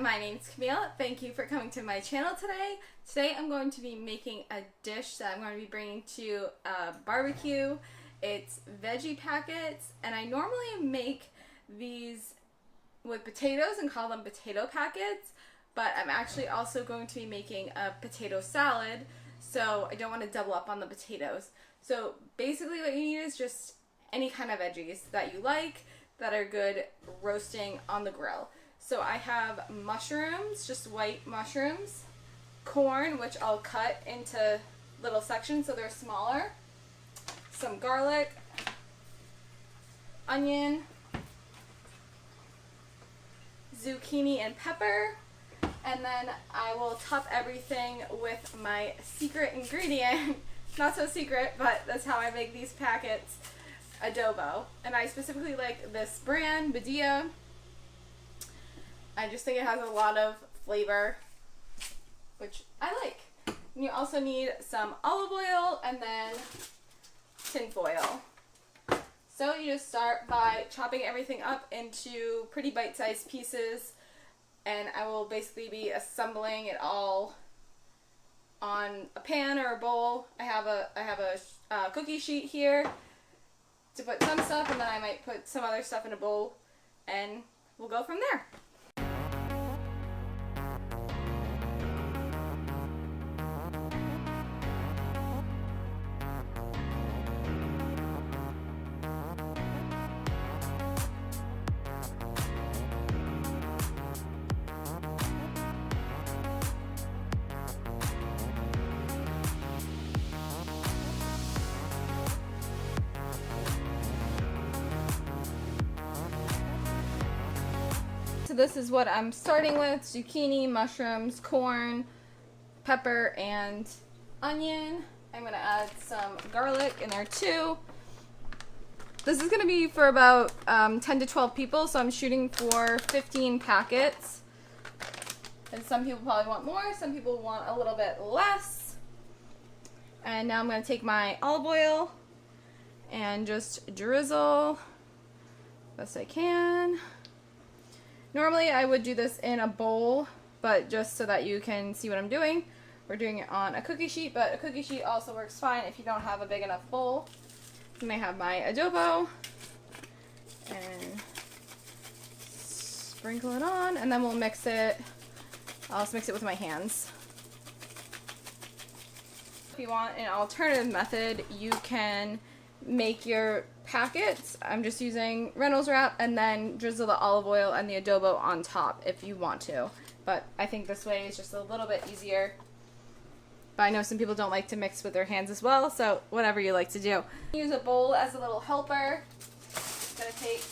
my name's Camille. Thank you for coming to my channel today. Today I'm going to be making a dish that I'm going to be bringing to a barbecue. It's veggie packets, and I normally make these with potatoes and call them potato packets, but I'm actually also going to be making a potato salad, so I don't want to double up on the potatoes. So basically what you need is just any kind of veggies that you like that are good roasting on the grill. So I have mushrooms, just white mushrooms, corn, which I'll cut into little sections so they're smaller, some garlic, onion, zucchini and pepper, and then I will top everything with my secret ingredient, not so secret, but that's how I make these packets, adobo. And I specifically like this brand, Veggie. I just think it has a lot of flavor, which I like. And you also need some olive oil and then tin foil. So you just start by chopping everything up into pretty bite-sized pieces, and I will basically be assembling it all on a pan or a bowl. I have a cookie sheet here to put some stuff, and then I might put some other stuff in a bowl, and we'll go from there. So this is what I'm starting with: zucchini, mushrooms, corn, pepper, and onion. I'm going to add some garlic in there too. This is going to be for about 10 to 12 people, so I'm shooting for 15 packets. And some people probably want more, some people want a little bit less. And now I'm going to take my olive oil and just drizzle best I can. Normally I would do this in a bowl, but just so that you can see what I'm doing, we're doing it on a cookie sheet, but a cookie sheet also works fine if you don't have a big enough bowl. And I have my adobo, and sprinkle it on, and then we'll mix it. I'll just mix it with my hands. If you want an alternative method, you can make your packets. I'm just using Reynolds wrap and then drizzle the olive oil and the adobo on top if you want to. But I think this way is just a little bit easier. But I know some people don't like to mix with their hands as well, so whatever you like to do. Use a bowl as a little helper. I'm gonna take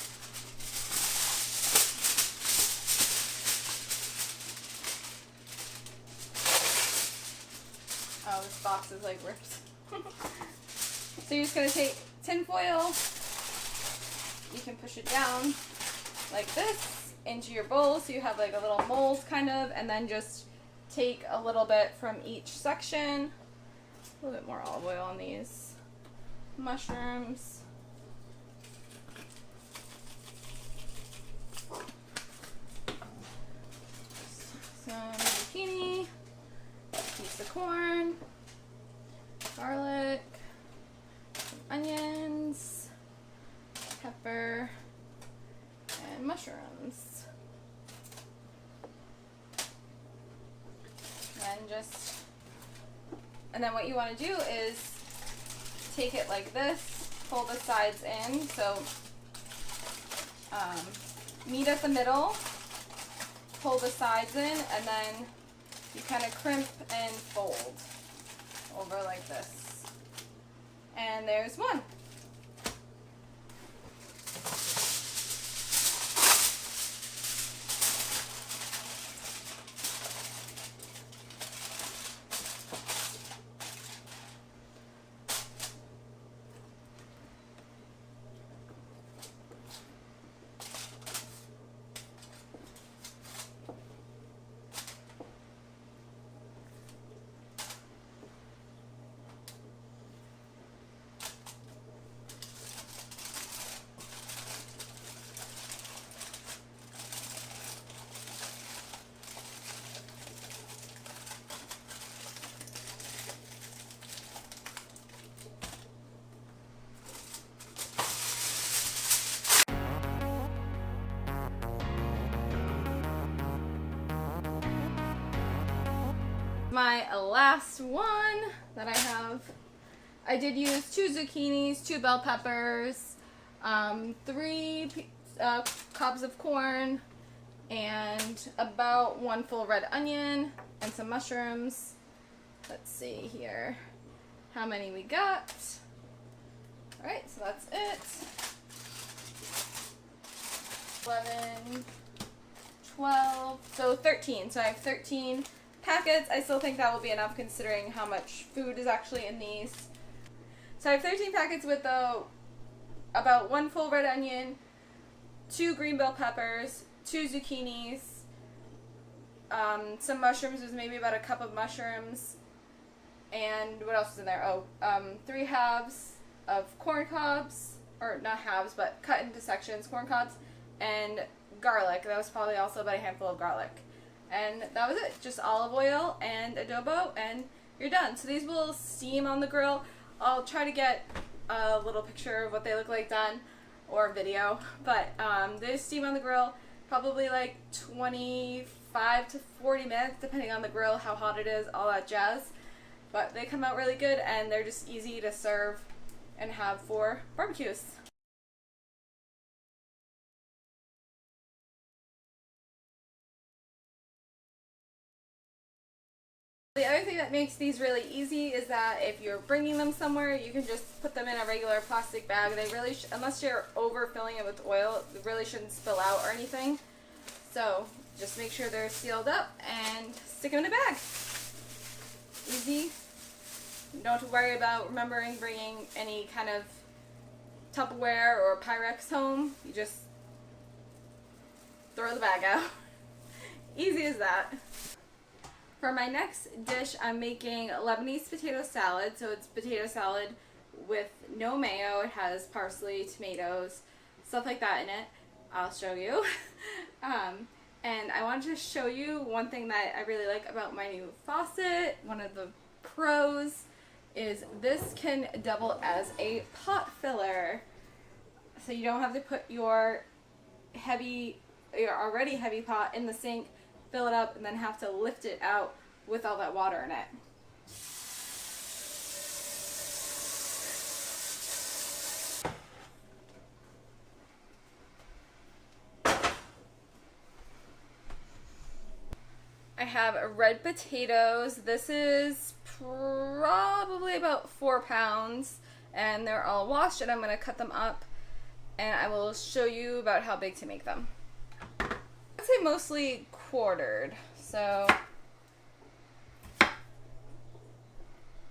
oh, this box is like ripped. So you're just going to take tin foil, you can push it down like this into your bowl so you have like a little mold kind of, and then just take a little bit from each section. A little bit more olive oil on these mushrooms. Some zucchini, a piece of corn, garlic, onions, pepper, and mushrooms. And then what you want to do is take it like this, pull the sides in, so meet at the middle, pull the sides in, and then you kind of crimp and fold over like this. And there's one. my last one that I have, I did use 2 zucchinis, 2 bell peppers, 3 cobs of corn, and about 1 full red onion, and some mushrooms. Let's see here how many we got. Alright, so that's it. 11, 12, so 13. So I have 13 packets. I still think that will be enough considering how much food is actually in these. So I have 13 packets with about 1 full red onion, 2 green bell peppers, 2 zucchinis, some mushrooms. There's maybe about a cup of mushrooms, and what else is in there? 3 halves of corn cobs, or not halves, but cut into sections, corn cobs, and garlic. That was probably also about a handful of garlic. And that was it. Just olive oil and adobo, and you're done. So these will steam on the grill. I'll try to get a little picture of what they look like done, or video, but they steam on the grill probably like 25 to 40 minutes, depending on the grill, how hot it is, all that jazz. But they come out really good, and they're just easy to serve and have for barbecues. The other thing that makes these really easy is that if you're bringing them somewhere, you can just put them in a regular plastic bag. They really, unless you're overfilling it with oil, it really shouldn't spill out or anything. So just make sure they're sealed up and stick them in a bag. Easy. Don't have to worry about remembering bringing any kind of Tupperware or Pyrex home. You just throw the bag out. Easy as that. For my next dish, I'm making Lebanese potato salad. So it's potato salad with no mayo. It has parsley, tomatoes, stuff like that in it. I'll show you. And I wanted to show you one thing that I really like about my new faucet. One of the pros is this can double as a pot filler. So you don't have to put your already heavy pot in the sink, fill it up, and then have to lift it out with all that water in it. I have red potatoes. This is probably about 4 pounds, and they're all washed, and I'm going to cut them up, and I will show you about how big to make them. I'd say mostly quartered, so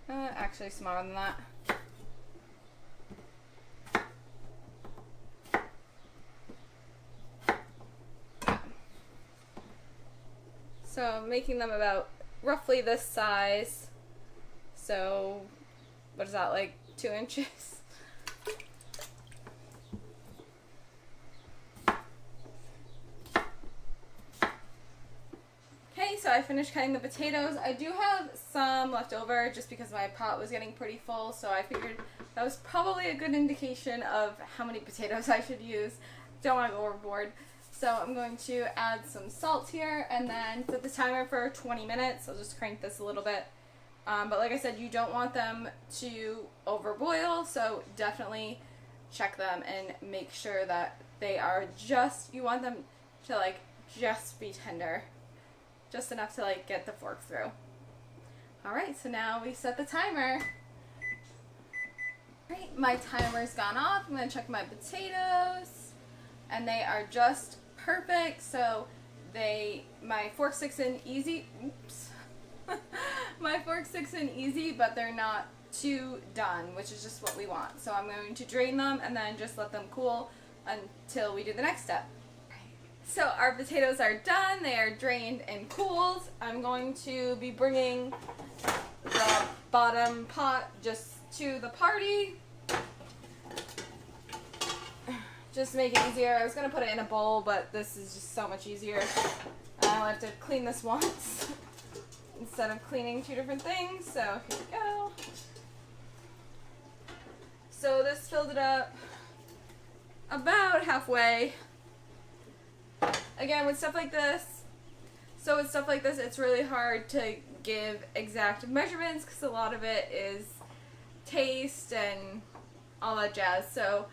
actually smaller than that. So I'm making them about roughly this size. So what is that, like 2 inches? So I finished cutting the potatoes. I do have some left over just because my pot was getting pretty full, so I figured that was probably a good indication of how many potatoes I should use. Don't want to go overboard. So I'm going to add some salt here and then set the timer for 20 minutes. I'll just crank this a little bit. But like I said, you don't want them to overboil, so definitely check them and make sure that they are just, you want them to like just be tender. Just enough to like get the fork through. Alright, so now we set the timer. Alright, my timer's gone off. I'm going to check my potatoes. And they are just perfect. So my fork sticks in easy. Oops. My fork sticks in easy, but they're not too done, which is just what we want. So I'm going to drain them and then just let them cool until we do the next step. So our potatoes are done, they are drained and cooled. I'm going to be bringing the bottom pot just to the party. Just make it easier. I was going to put it in a bowl, but this is just so much easier. I'll have to clean this once instead of cleaning 2 different things. So here we go. So this filled it up about halfway. Again, with stuff like this, it's really hard to give exact measurements because a lot of it is taste and all that jazz. So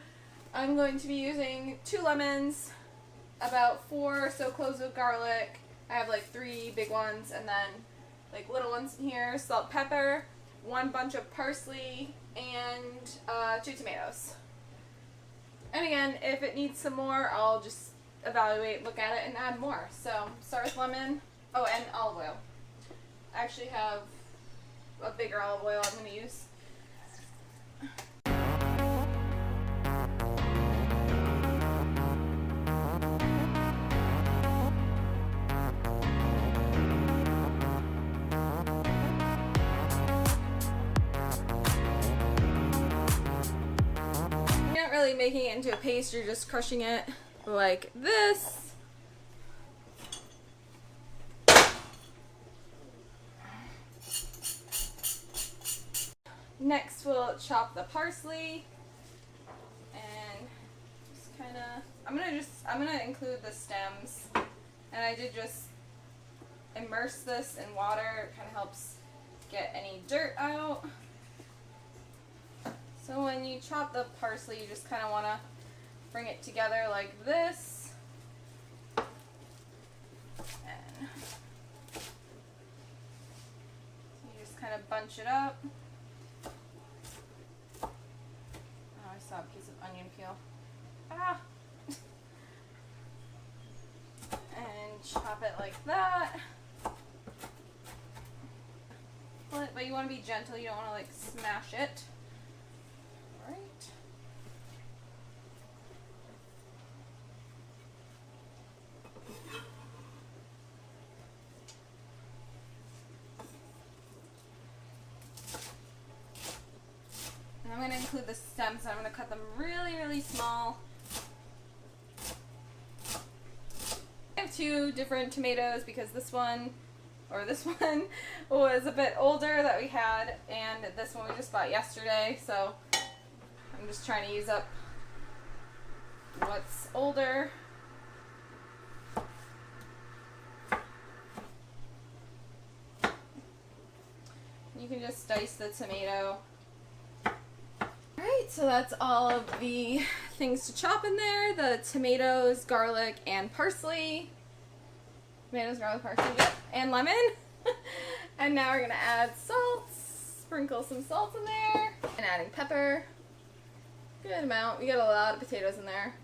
I'm going to be using 2 lemons, about 4 or so cloves of garlic. I have like 3 big ones and then like little ones in here, salt, pepper, 1 bunch of parsley, and 2 tomatoes. And again, if it needs some more, I'll just evaluate, look at it, and add more. So start with lemon. Oh, and olive oil. I actually have a bigger olive oil I'm going to use. You're not really making it into a paste, you're just crushing it like this. Next we'll chop the parsley and just kind of, I'm gonna include the stems, and I did just immerse this in water. It kind of helps get any dirt out. So when you chop the parsley, you just kind of want to bring it together like this. And you just kind of bunch it up. Oh, I saw a piece of onion peel. Ah! And chop it like that. But you want to be gentle, you don't want to like smash it. Alright. And I'm going to include the stems, and I'm going to cut them really, really small. I have 2 different tomatoes because this one was a bit older that we had, and this one we just bought yesterday, so I'm just trying to use up what's older. You can just dice the tomato. Alright, so that's all of the things to chop in there. The tomatoes, garlic, and parsley. Tomatoes, garlic, parsley, yep, and lemon. And now we're going to add salt. Sprinkle some salt in there. And adding pepper. Good amount. We got a lot of potatoes in there.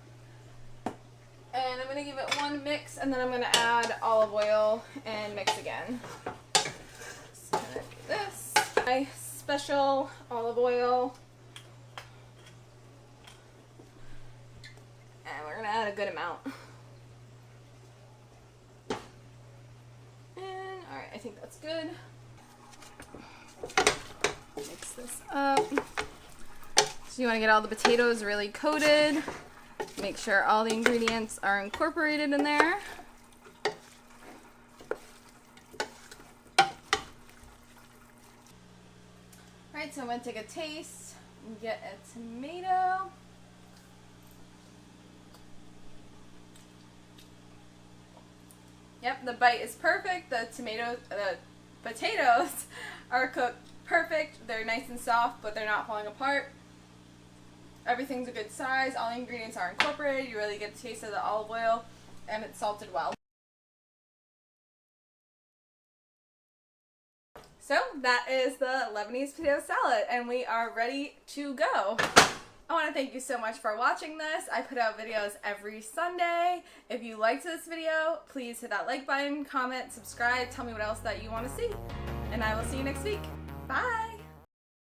And I'm going to give it 1 mix, and then I'm going to add olive oil and mix again. Just going to do this. My special olive oil. And we're going to add a good amount. And alright, I think that's good. Mix this up. So you want to get all the potatoes really coated. Make sure all the ingredients are incorporated in there. Alright, so I'm going to take a taste and get a tomato. Yep, the bite is perfect. The potatoes are cooked perfect. They're nice and soft, but they're not falling apart. Everything's a good size. All the ingredients are incorporated. You really get the taste of the olive oil, and it's salted well. So that is the Lebanese potato salad, and we are ready to go. I want to thank you so much for watching this. I put out videos every Sunday. If you liked this video, please hit that like button, comment, subscribe, tell me what else that you want to see. And I will see you next week. Bye!